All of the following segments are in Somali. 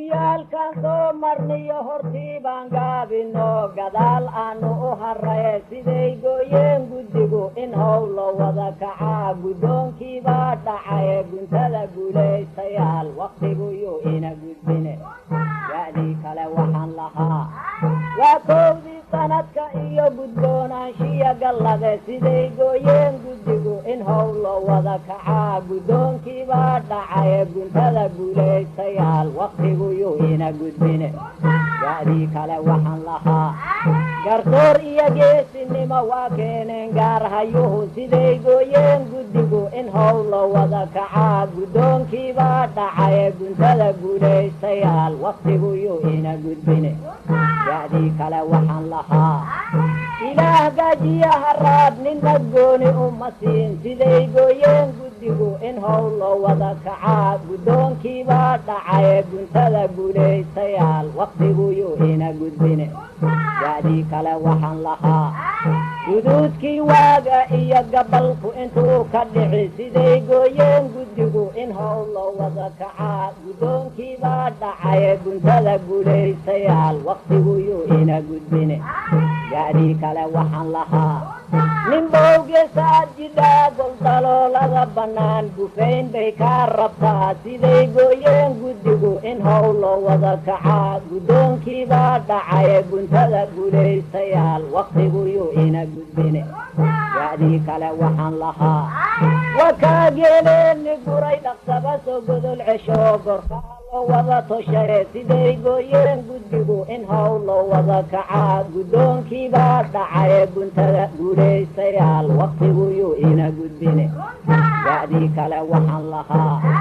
guddiyaalkan soo marniyo hortii baan gaabino gadaal aanu u harray siday gooyeen guddigu in howlo wada kacaa guddoonkii baa dhacay guntada guulaystayaal waqtiguyuu ina gudbine yaadii kale waxaan lahaa waa kowdii sanadka iyo gudboonaanshiya gallade siday gooyeen guddigu in howlo wada kacaa guddoonkii baa dhacay guntada guulaystayaal waqtiguyuu ina gudbine yaadii kale waxaan lahaa garsoor iyo geesinimo waa keeneen gaarhayuhu siday gooyeen guddigu in howlo wada kacaa guddoonkii baa dhacay guntada guulaystayaal waqtiguyuu ina gudbine yaadii kale waxaan lahaa ilaah gaajiya haraad ninna gooni uma siin siday gooyeen guddigu in howlo wada kacaa guddoonkii baa dhacay guntada guulaystayaal waqtiguyuu ina gudbine yaadii kale waxaan lahaa guduudkii waaga iyo gabalku intuu ka dhici siday gooyeen guddigu in howlo wada kacaa guddoonkii baa dhacay guntada guulaystayaal waqtiguyuu ina gudbine yaadii kale waxaan lahaa nin bowgesaad jidhaa goldaloolada bannaan gufayn bay kaa rabtaa siday gooyeen guddigu in howlo wada kacaa guddoonkii baa dhacay guntada guulaystayaal waqtiguyuu ina gudbine yaadii kale waxaan lahaa wakaa geeleeni guray dhaqsaba soo godol cesho gorkaa loo wada toshaye siday gooyeen guddigu in howlo wada kacaa guddoonkii baa dhacay guntada guulaystayaal waqtiguyuu ina gudbine yaadii kale waxaan lahaa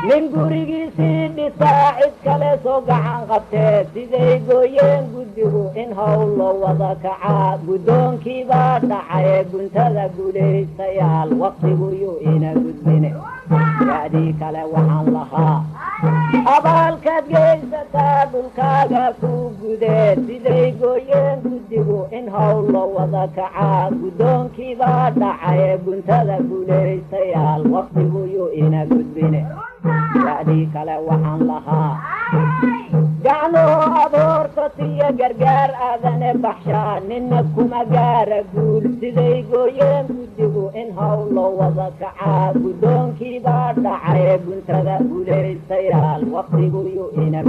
nin gurigiisii dhisaa cid kale soo gacan qabtee siday gooyeen guddigu in howlo wada kacaa guddoonkii baa dhacay guntada guulaystayaal waqtiguyuu ina gudbine yaadii kale waxaan lahaa abaalkaad geysataa dhulkaaga ku gudee siday gooyeen guddigu in howlo wada kacaa guddoonkii baa dhacay guntada guulaystayaal waqtiguyuu ina gudbine yaadii kale waxaan lahaa gacnuhu aboorta tiyo gargaar aadane baxshaa ninna kuma gaara guul siday gooyeen guddigu in howlo wada kacaa guddoonkii baa dhacay guntada guulaystayaal waqtiguyuu ina